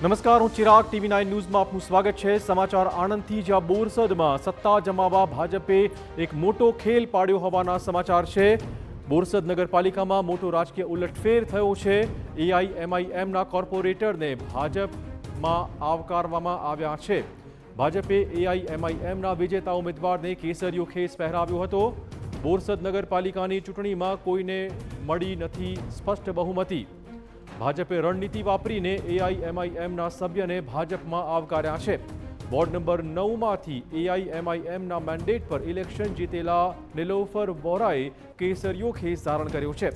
નમસ્કાર, હું ચિરાગ TV9 ન્યૂઝમાં આપનું સ્વાગત છે। સમાચાર આણંદથી, જ્યાં બોરસદમાં સત્તા જમાવવા ભાજપે એક મોટો ખેલ પાડ્યો હોવાના સમાચાર છે। બોરસદ નગરપાલિકામાં મોટો રાજકીય ઉલટફેર થયો છે। AIMIMના કોર્પોરેટરને ભાજપમાં આવકારવામાં આવ્યા છે। ભાજપે AIMIMના વિજેતા ઉમેદવારને કેસરીયો ખેસ પહેરાવ્યો હતો। બોરસદ નગરપાલિકાની ચૂંટણીમાં કોઈને મળી નથી સ્પષ્ટ બહુમતી। ભાજપે રણનીતિ વાપરીને AIMIMના સભ્યને ભાજપમાં આવકાર્યા છે। વોર્ડ નંબર 9માંથી AIMIMના મેન્ડેટ પર ઇલેક્શન જીતેલા નિલોફર વોરાએ કેસરીયો ખેસ ધારણ કર્યો છે।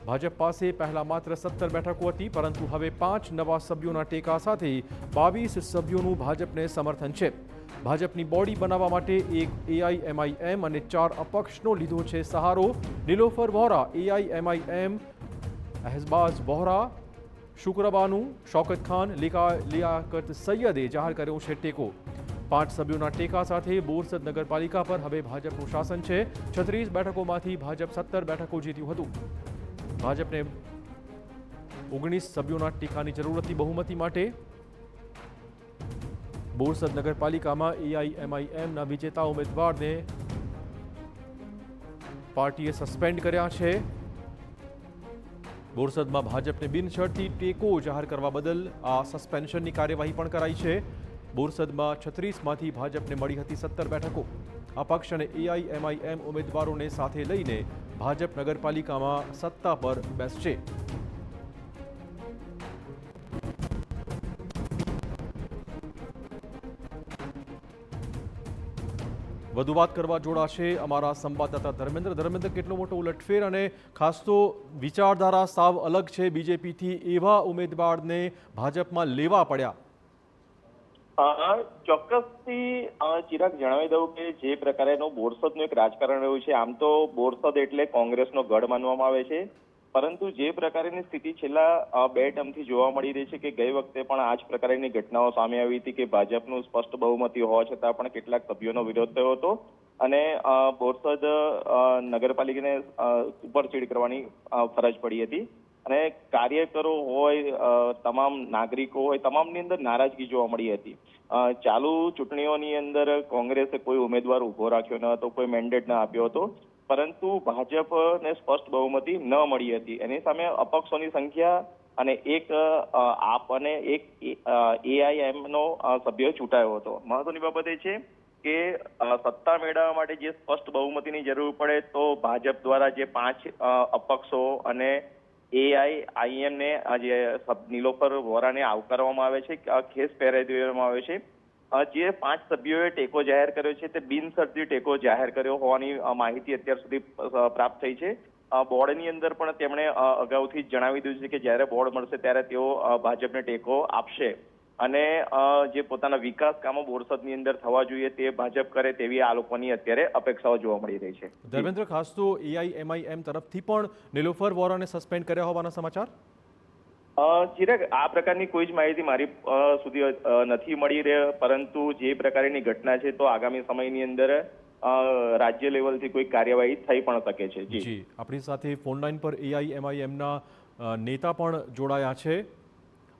ભાજપ પાસે પહેલા માત્ર 17 બેઠકો હતી, પરંતુ હવે 5 નવા સભ્યોના ટેકા સાથે 22 સભ્યોનું ભાજપને સમર્થન છે। ભાજપની બોડી બનાવવા માટે એક AIMIM અને 4 અપક્ષનો લીધો છે સહારો। નિલોફર વોરા, AIMIM, અહેઝબાઝ વોહરા, શુક્રબાનુ, શૌકત ખાન, લિયાકત સૈયદે જાહેર કર્યો છે ટેકો। 5 સભ્યોના ટેકા સાથે બોરસદ નગરપાલિકા પર હવે ભાજપનું શાસન છે। 36 બેઠકોમાંથી ભાજપ 17 બેઠકો જીત્યું હતું। ભાજપને 19 સભ્યોના ટેકાની જરૂર હતી બહુમતી માટે। બોરસદ નગરપાલિકામાં AIMIMના વિજેતા ઉમેદવારને પાર્ટીએ સસ્પેન્ડ કર્યા છે। બોરસદમાં ભાજપને બિનશરતી ટેકો જાહેર કરવા બદલ આ સસ્પેન્શનની કાર્યવાહી પણ કરાઈ છે। બોરસદમાં 36માંથી ભાજપને મળી હતી 17 બેઠકો। અપક્ષ અને AIMIM ઉમેદવારોને સાથે લઈને ભાજપ નગરપાલિકામાં સત્તા પર બેસશે। વધુ વાત કરવા જોડાશે અમારા સંવાદદાતા ધર્મેન્દ્ર। કેટલો મોટો ઉલટફેર અને ખાસ તો વિચારધારા સાવ અલગ છે બીજેપીથી, એવા ઉમેદવારને ભાજપમાં લેવા પડ્યા? ચોક્કસથી ચિરાગ જણાવી દઉં કે જે પ્રકારેનું બોરસદનું એક રાજકારણ રહ્યું છે, આમ તો બોરસદ એટલે કોંગ્રેસનો ગઢ માનવામાં આવે છે, પરંતુ જે પ્રકારની સ્થિતિ છેલ્લા 2 ટર્મથી જોવા મળી રહી છે કે ગઈ વખતે પણ આ જ પ્રકારની ઘટનાઓ સામે આવી હતી કે ભાજપનું સ્પષ્ટ બહુમતી હોવા છતાં પણ કેટલાક સભ્યોનો વિરોધ થયો હતો અને બોરસદ નગરપાલિકાને સુપરસીડ કરવાની ફરજ પડી હતી અને કાર્યકરો હોય, તમામ નાગરિકો હોય, તમામની અંદર નારાજગી જોવા મળી હતી। ચાલુ ચૂંટણીઓની અંદર કોંગ્રેસે કોઈ ઉમેદવાર ઉભો રાખ્યો ન હતો, કોઈ મેન્ડેટ ન આપ્યો હતો, પરંતુ ભાજપને સ્પષ્ટ બહુમતી ન મળી હતી। એની સામે અપક્ષોની સંખ્યા અને એક આપ અને એક AIMનો સભ્ય ચૂંટાયો હતો। મહત્વની બાબત એ છે કે સત્તા મેળવવા માટે જે સ્પષ્ટ બહુમતીની જરૂર પડે તો ભાજપ દ્વારા જે 5 અપક્ષો અને AIMને જે નિલોફર વોરાને આવકારવામાં આવે છે, ખેસ પહેરાવી દેવામાં આવે છે। જે 5 સભ્યોએ ટેકો જાહેર કર્યો છે તે બિનશરતી ટેકો જાહેર કર્યો હોવાની માહિતી અત્યાર સુધી પ્રાપ્ત થઈ છે। બોર્ડની અંદર પણ તેમણે અગાઉથી જ જણાવી દીધું છે કે જ્યારે બોર્ડ મળશે ત્યારે તેઓ ભાજપને ટેકો આપશે અને જે પોતાના વિકાસ કામો બોરસદની અંદર થવા જોઈએ તે ભાજપ કરે તેવી આ લોકોની અત્યારે અપેક્ષાઓ જોવા મળી રહી છે। ધર્મેન્દ્ર, ખાસ તો AIMIM તરફથી પણ નિલોફર વોરાને સસ્પેન્ડ કર્યા હોવાના સમાચાર? ચિરાગ, આ પ્રકારની કોઈ જ માહિતી મારી સુધી નથી મળી રહી, પરંતુ જે પ્રકારની ઘટના છે તો આગામી સમયની અંદર રાજ્ય લેવલથી કોઈ કાર્યવાહી થઈ પણ શકે છે। જી, આપણી સાથે ફોન લાઈન પર AIMIMના નેતા પણ જોડાયા છે,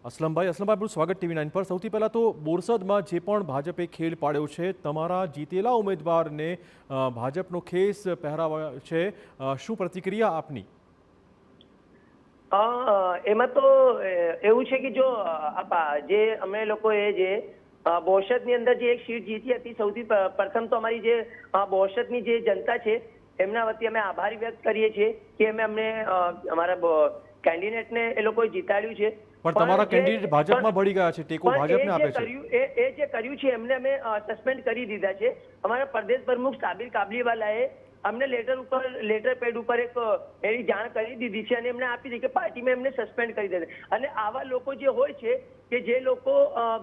અસલમભાઈ, આપણું સ્વાગત TV9 પર। સૌથી પહેલા તો બોરસદમાં જે પણ ભાજપે ખેલ પાડ્યો છે, તમારા જીતેલા ઉમેદવારને ભાજપનો ખેસ પહેરાવ્યો છે, શું પ્રતિક્રિયા આપની? એમાં તો એવું છે કે જો જે અમે લોકોએ જે બોરસદની અંદર જે એક સીટ જીતી હતી, સૌથી પ્રથમ તો અમારી જે બોરસદની જે જનતા છે એમના વતી અમે આભાર વ્યક્ત કરીએ છીએ કે અમને અમારા કેન્ડિડેટને એ લોકોએ જીતાડ્યું છે। પણ તમારા કેન્ડિડેટ ભાજપમાં ભળી ગયા છે, ટેકો ભાજપને આપે છે। એ જે કર્યું છે એમને અમે સસ્પેન્ડ કરી દીધા છે। અમારા પ્રદેશ પ્રમુખ સાબિર કાબલીવાલાએ અમને લેટર પેડ ઉપર એક એની જાણ કરી દીધી છે અને એમને આપી દીધી કે પાર્ટીમાં એમને સસ્પેન્ડ કરી દે। અને આવા લોકો જે હોય છે કે જે લોકો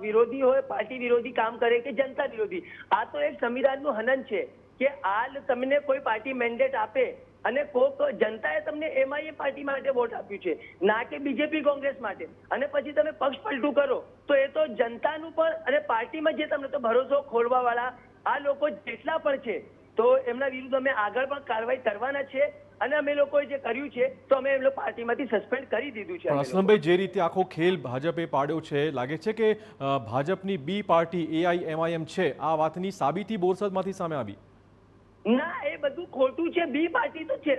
વિરોધી હોય, પાર્ટી વિરોધી કામ કરે કે જનતા વિરોધી, આ તો એક સંવિધાનનું હનન છે કે હાલ તમને કોઈ પાર્ટી મેન્ડેટ આપે અને કોક જનતાએ તમને MIM પાર્ટી માટે વોટ આપ્યું છે, ના કે બીજેપી કોંગ્રેસ માટે, અને પછી તમે પક્ષ પલટું કરો તો એ તો જનતાનું પણ અને પાર્ટીમાં જે તમને તો ભરોસો ખોલવા વાળા આ લોકો જેટલા પણ છે તો એમના વિરુદ્ધ અમે આગળ પણ કાર્યવાહી કરવાના છે। અને અમે લોકોએ જે કર્યું છે તો અમે એમ લોકો પાર્ટીમાંથી સસ્પેન્ડ કરી દીધું છે પણ અમે લોકો. અસલમભાઈ, જે રીતે આખો ખેલ ભાજપે પાડ્યો છે, લાગે છે કે ભાજપની બી પાર્ટી AIMIM છે, આ વાતની સાબિતી બોરસદમાંથી સામે આવી? ના, એ બધું ખોટું છે. બી પાર્ટી તો છે.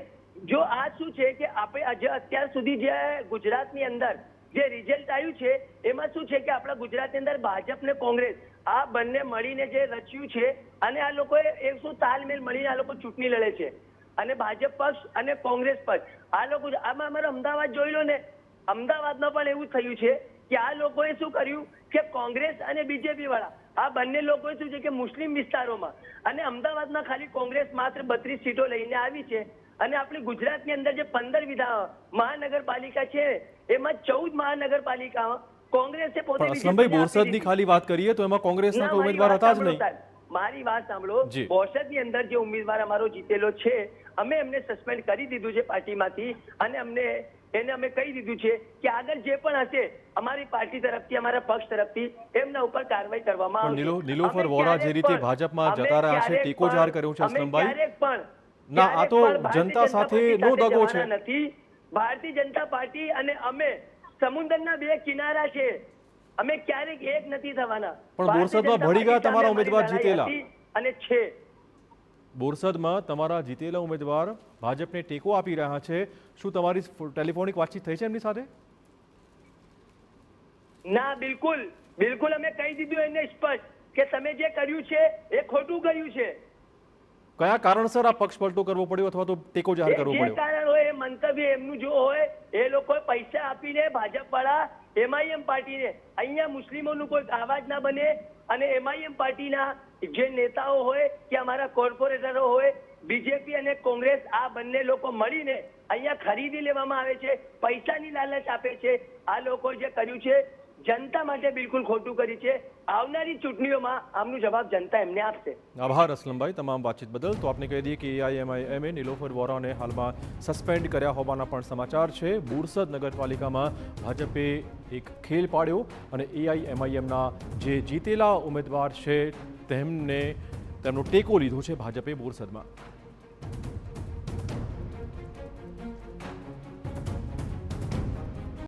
જો આ શું છે કે આપણે અત્યાર સુધી જે ગુજરાતની અંદર જે રિઝલ્ટ આવ્યું છે એમાં શું છે કે આપણા ગુજરાતની અંદર ભાજપ ને કોંગ્રેસ આ બંને મળીને જે રચ્યું છે અને આ લોકોએ એકસો તાલમેલ મળીને આ લોકો ચૂંટણી લડે છે અને ભાજપ પક્ષ અને કોંગ્રેસ પક્ષ આ લોકો આમાં અમારે અમદાવાદ જોઈ લો ને, અમદાવાદમાં પણ એવું થયું છે કે આ લોકોએ શું કર્યું કે કોંગ્રેસ અને બીજેપી વાળા આ બંને લોકોએ શું છે કે મુસ્લિમ વિસ્તારોમાં અને અમદાવાદમાં ખાલી કોંગ્રેસ માત્ર 32 સીટો લઈને આવી છે અને આપણી ગુજરાતની અંદર જે 15 મહાનગરપાલિકા છે એમાં 14 મહાનગરપાલિકામાં કોંગ્રેસે પોતે પણ અસલમભાઈ, બોરસદની ખાલી વાત કરીએ તો એમાં કોંગ્રેસના કોઈ ઉમેદવાર હતા જ નહીં. મારી વાત સાંભળો. બોરસદની અંદર જે ઉમેદવાર અમારો જીતેલો છે અમે એમને સસ્પેન્ડ કરી દીધું છે પાર્ટીમાંથી અને અમે કહી દીધું છે કે આગળ જે પણ હશે અમારી પાર્ટી તરફથી અમારા પક્ષ તરફથી એમના ઉપર કાર્યવાહી કરવામાં આવશે. નિલોફર વોરા જે રીતે ભાજપમાં જતા રહ્યા છે, ટેકો જાહેર કર્યો છે અસલમભાઈ, ના આ તો જનતા સાથે નો દગો છે. નથી. ભારતીય જનતા પાર્ટી અને અમે સમુદ્રના બે કિનારા છે, અમે ક્યારેક એક નથી થવાના. પણ બોરસદમાં ભળી ગયા તમારા ઉમેદવાર જીતેલા અને છે. બોરસદમાં તમારા જીતેલા ઉમેદવાર ભાજપને ટેકો આપી રહ્યા છે. શું તમારી ટેલિફોનિક વાતચીત થઈ છે એમની સાથે? ના, બિલકુલ અમે કહી દીધું એમને સ્પષ્ટ કે તમે જે કર્યું છે એ ખોટું કર્યું છે. કયા કારણસર આ પક્ષ પલટો કરવો પડ્યો અથવા તો ટેકો જાહેર કરવો પડ્યો? જે કારણ હોય એ મંતવ્ય એમનું જો હોય એ લોકો પૈસા આપીને ભાજપ વાળા MIM પાર્ટીને અહીંયા મુસ્લિમોનું કોઈ આવાજ ના બને અને MIM પાર્ટીના જે નેતાઓ હોય કે અમારા કોર્પોરેટરો હોય, બીજેપી અને કોંગ્રેસ આ બંને લોકો મળીને અહીંયા ખરીદી લેવામાં આવે છે, પૈસાની લાલચ આપે છે. આ લોકો જે કર્યું છે જનતા માટે બિલકુલ ખોટું કરી છે. આવનારી ચૂંટણીઓમાં આમનો જવાબ જનતા એમને આપશે. આભાર અસલમભાઈ તમામ વાતચીત બદલ. તો આપને કહી દઈએ કે AIMIM નિલોફર વોરાને હાલમાં સસ્પેન્ડ કર્યા હોવાના પણ સમાચાર છે. બોરસદ નગરપાલિકામાં ભાજપે એક ખેલ પાડ્યો અને AIMIMના જે જીતેલા ઉમેદવાર છે તેમનો ટેકો લીધો છે ભાજપે બોરસદમાં.